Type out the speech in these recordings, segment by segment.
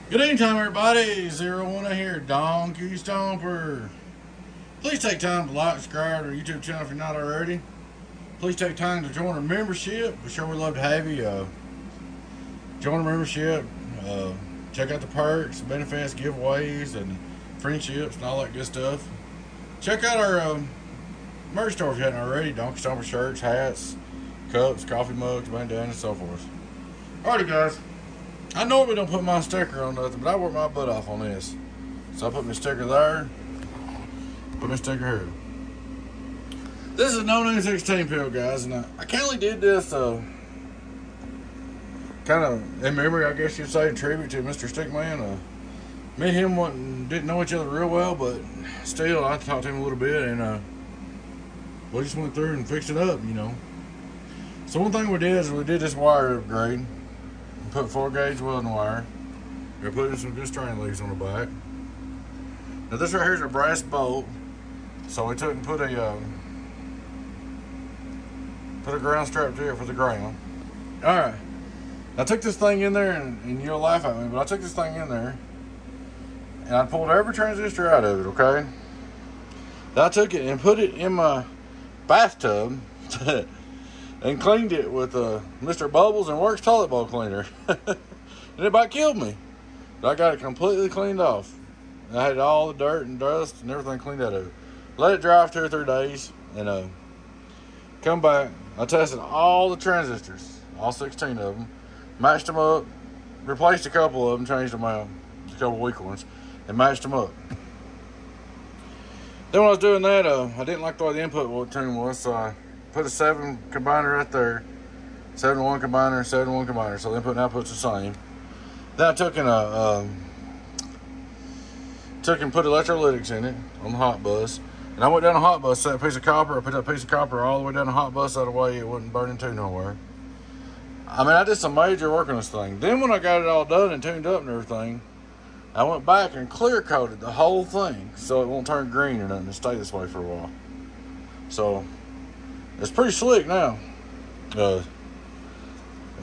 Good evening time, everybody. 01 here, Donkey Stomper. Please take time to like, subscribe to our YouTube channel if you're not already. Please take time to join our membership. We sure would love to have you. Join our membership. Check out the perks, benefits, giveaways, and friendships, and all that good stuff. Check out our merch store if you haven't already. Donkey Stomper shirts, hats, cups, coffee mugs, bandanas, and so forth. Alrighty, guys. I normally don't put my sticker on nothing, but I work my butt off on this. So I put my sticker there, put my sticker here. This is a No Name 16 pill, guys, and I kind of did this kind of in memory, I guess you'd say, in tribute to Mr. Stickman. Me and him didn't know each other real well, but still, I talked to him a little bit, and we just went through and fixed it up, you know. So one thing we did is we did this wire upgrade. Put 4-gauge welding wire. We're putting some good strain leads on the back. Now this right here is a brass bolt, so we took and put a ground strap here for the ground. All right, I took this thing in there, and you'll laugh at me, but I took this thing in there, and I pulled every transistor out of it. Okay. Then I took it and put it in my bathtub. And cleaned it with Mr. Bubbles and Works toilet bowl cleaner. And it about killed me. But I got it completely cleaned off. I had all the dirt and dust and everything cleaned out of it. Let it dry for 2 or 3 days. And come back. I tested all the transistors. All 16 of them. Matched them up. Replaced a couple of them. Changed them out. A couple weak ones. And matched them up. Then when I was doing that, I didn't like the way the input tune was. So I put a 7 combiner right there, 7-1 combiner, 7-1 combiner, so the input and output's the same. Then I took and put electrolytics in it on the hot bus, and I went down the hot bus, set a piece of copper. I put that piece of copper all the way down the hot bus out of the way it wouldn't burn into nowhere. I mean, I did some major work on this thing. Then when I got it all done and tuned up and everything, I went back and clear coated the whole thing so it won't turn green or nothing and stay this way for a while. So it's pretty slick now. The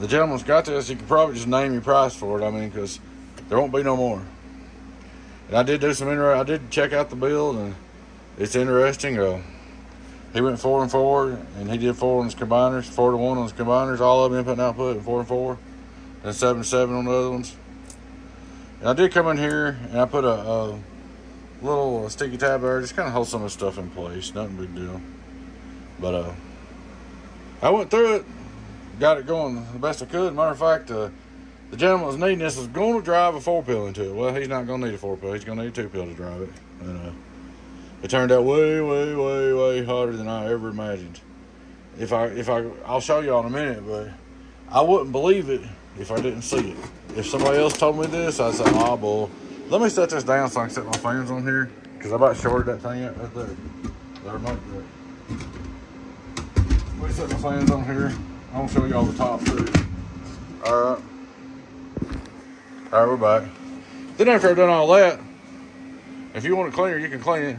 gentleman's got this. You could probably just name your price for it. I mean, because there won't be no more. And I did do some I did check out the build, and it's interesting. He went 4 and 4, and he did 4 on his combiners, 4 to 1 on his combiners, all of them input and output, and 4 and 4, and 7 to 7 on the other ones. And I did come in here and I put a little sticky tab there, just kind of hold some of the stuff in place. Nothing big deal. But I went through it, got it going the best I could. Matter of fact, the gentleman was needing this was going to drive a 4-pill into it. Well, he's not going to need a 4-pill. He's going to need a 2-pill to drive it. And it turned out way, way, way, way hotter than I ever imagined. I'll show y'all in a minute, but I wouldn't believe it if I didn't see it. If somebody else told me this, I'd say, oh, boy. Let me set this down so I can set my fans on here, because I about shorted that thing out right there. The remote there. Let me set my fans on here. I'm going to show you all the top too. Alright. Alright, we're back. Then after I've done all that, if you want it cleaner, you can clean it.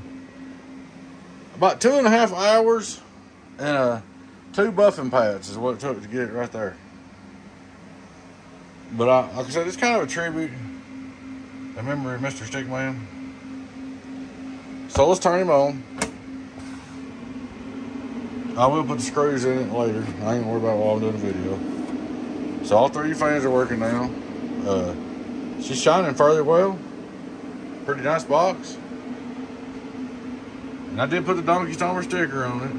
About 2.5 hours and 2 buffing pads is what it took to get it right there. But like I said, it's kind of a tribute in memory of Mr. Stickman. So let's turn him on. I will put the screws in it later. I ain't worried about while I'm doing the video. So all 3 fans are working now. She's shining fairly well. Pretty nice box. And I did put the Donkey Stomper sticker on it,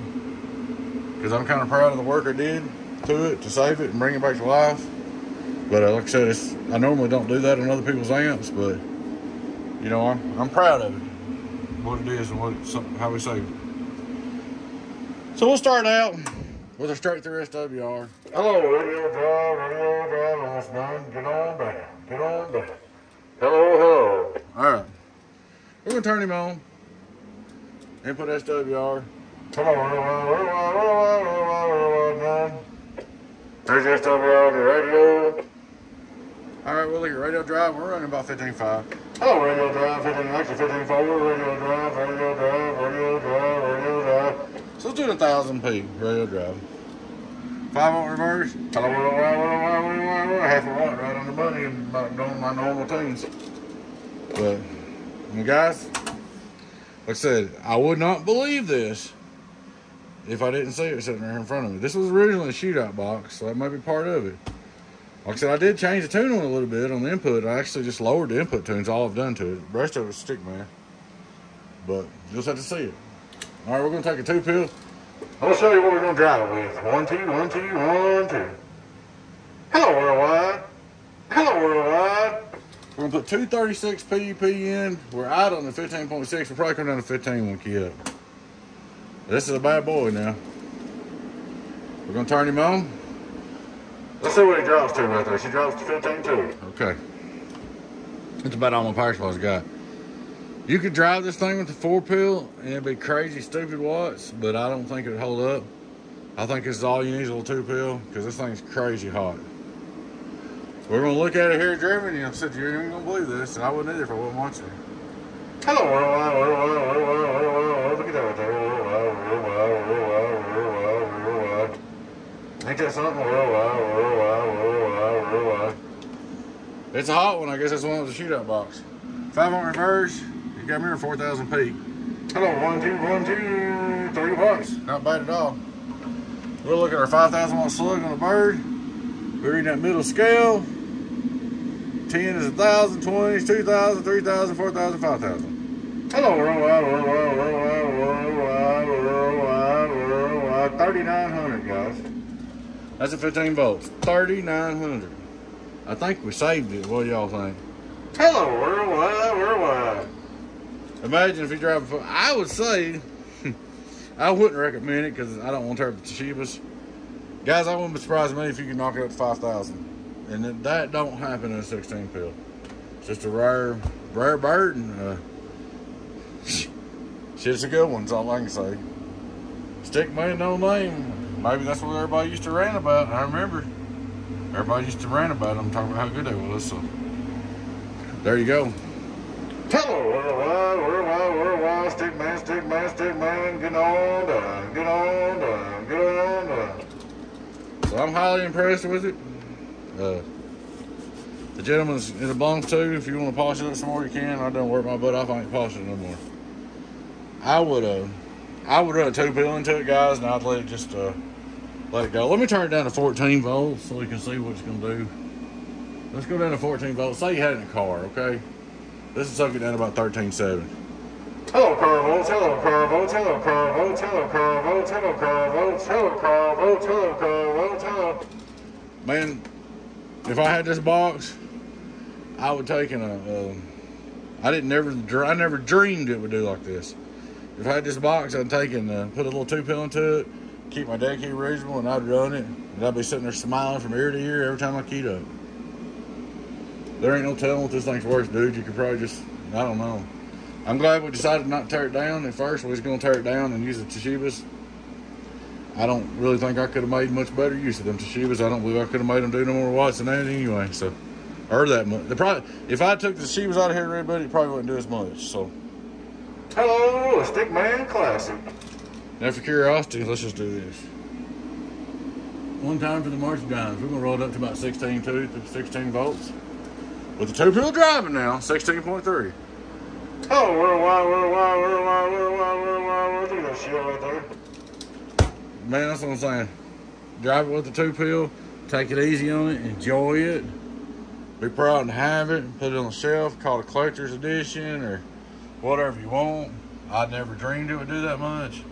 because I'm kind of proud of the work I did to it to save it and bring it back to life. But like I said, I normally don't do that on other people's amps, but you know, I'm proud of it, what it is and how we saved it. So we'll start out with a straight through SWR. Hello, radio drive, almost done. Get on down, get on down. Hello. All right, we're gonna turn him on. Input SWR. Come on. There's SWR, the radio. All right, we'll look at radio drive. We're running about 15.5. Hello, radio drive, 15.4, radio drive, radio drive, radio drive, radio drive. So let's do 1000p radio drive. 5-volt reverse. Hello, half a watt right on the money and doing my normal tunes. But, guys, like I said, I would not believe this if I didn't see it sitting there in front of me. This was originally a shootout box, so that might be part of it. Like I said, I did change the tune on it a little bit on the input. I actually just lowered the input tunes, all I've done to it. The rest of it was stick man. But you'll just have to see it. All right, we're going to take a 2-pill. I'm going to show you what we're going to drive it with. 1, 2, 1, 2, 1, 2. Hello, worldwide. Hello, worldwide. We're going to put 236 PUP in. We're out on the 15.6. We'll probably come down to 15 when we key up. This is a bad boy now. We're going to turn him on. Let's see what he drops to right there. She drops to 15 too. Okay. That's about all my power supply's got. You could drive this thing with the 4-pill and it'd be crazy stupid watts, but I don't think it'd hold up. I think this is all you need is a little 2-pill because this thing's crazy hot. We're going to look at it here driven and I said, you ain't going to believe this, and I wouldn't either if I wasn't watching it. Hello, worldwide. Look at that right there. Worldwide. Ain't that something? Worldwide. It's a hot one. I guess that's one of the shootout box. 5-volt reverse. You got me at 4,000 peak. Hello, 1, 2, 1, 2, 3 watts. Not bad at all. We'll look at our 5,000 watt slug on the bird. We're in that middle scale. 10 is 1,000, 20 is 2,000, 3,000, 4,000, 5,000. Hello, worldwide. 3,900, guys. That's a 15 volts. 3,900. I think we saved it. What do y'all think? Hello, worldwide. Imagine if you drive a... I would say... I wouldn't recommend it because I don't want to tear up the Toshibas. Guys, I wouldn't be surprised me if you can knock it up to 5,000. And that don't happen in a 16-pill. It's just a rare bird. And shit's a good one, that's all I can say. Stick man, no name. Maybe that's what everybody used to rant about. I remember. Everybody used to rant about them, talking about how good they was. So there you go. Hello, worldwide. Stick man. Get on done. So I'm highly impressed with it. The gentleman it belongs to. If you want to polish it up some more, you can. I don't work my butt off. I ain't polishing it no more. I would run a 2-pill into it, guys, and I'd let it just let it go. Let me turn it down to 14 volts so we can see what it's gonna do. Let's go down to 14 volts. Say you had it in a car, okay? This is sucking down to about 13.7. Hello, car volts. Man, if I had this box, I would take I never dreamed it would do like this. If I had this box, I'd take and put a little 2-pill into it, keep my dead key reasonable, and I'd run it. And I'd be sitting there smiling from ear to ear every time I keyed up. There ain't no telling what this thing's worth, dude. You could probably just, I don't know. I'm glad we decided not to tear it down. At first, we was going to tear it down and use the Toshibas. I don't really think I could have made much better use of them Toshibas. I don't believe I could have made them do no more watts than that anyway. So, or that much. If I took the Toshibas out of here, everybody, it probably wouldn't do as much. So, hello, a Stickman Classic. Now, for curiosity, let's just do this. One time for the March Dimes. We're going to roll it up to about 16 16 volts. With the 2-pill driving now, 16.3. Oh, worldwide. Look at that shit right there. Man, that's what I'm saying. Drive it with the 2-pill. Take it easy on it. Enjoy it. Be proud to have it. Put it on the shelf. Call it a collector's edition or whatever you want. I never dreamed it would do that much.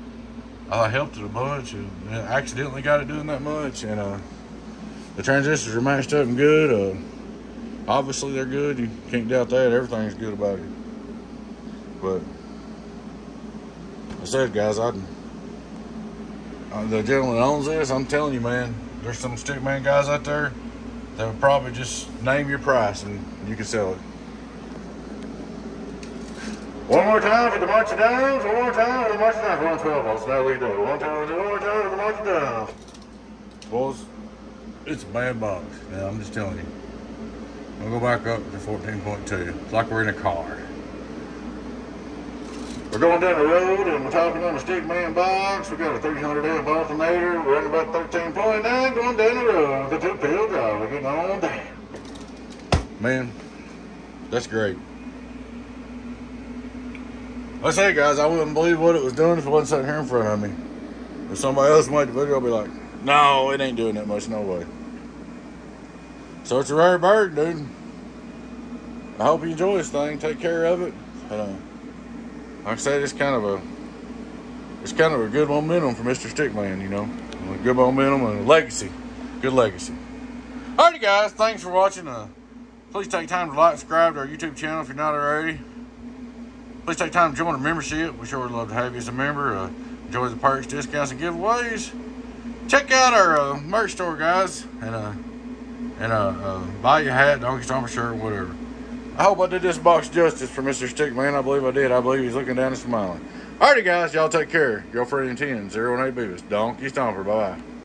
I helped it a bunch and accidentally got it doing that much. And the transistors are matched up and good. Obviously, they're good. You can't doubt that. Everything's good about it. But I said, guys, the gentleman that owns this, I'm telling you, man, there's some stickman guys out there that would probably just name your price and you can sell it. One more time for the March Downs. One more time for the March Downs. 112 volts. Now we do. One more time for the March Downs. Boys, it's a bad box. Now, I'm just telling you. We'll go back up to 14.2. It's like we're in a car. We're going down the road and we're talking on the Stickman box. We got a 300 amp alternator. We're running about 13.9 going down the road with a 2-pill drive. We're getting on down. Man, that's great. I say, guys, I wouldn't believe what it was doing if it wasn't sitting here in front of me. If somebody else made the video, I'd be like, no, it ain't doing that much, no way. So it's a rare bird, dude. I hope you enjoy this thing. Take care of it. And, like I said, it's kind of a good momentum for Mr. Stickman, you know. A good momentum and a legacy. Good legacy. Alrighty, guys. Thanks for watching. Please take time to like, subscribe to our YouTube channel if you're not already. Please take time to join our membership. We sure would love to have you as a member. Enjoy the perks, discounts, and giveaways. Check out our merch store, guys, and buy your hat, Donkey Stomper shirt, whatever. I hope I did this box justice for Mr. Stickman. I believe I did. I believe he's looking down and smiling. Alrighty, guys. Y'all take care. Girlfriend and 10, 018 Beavis. Donkey Stomper. Bye-bye.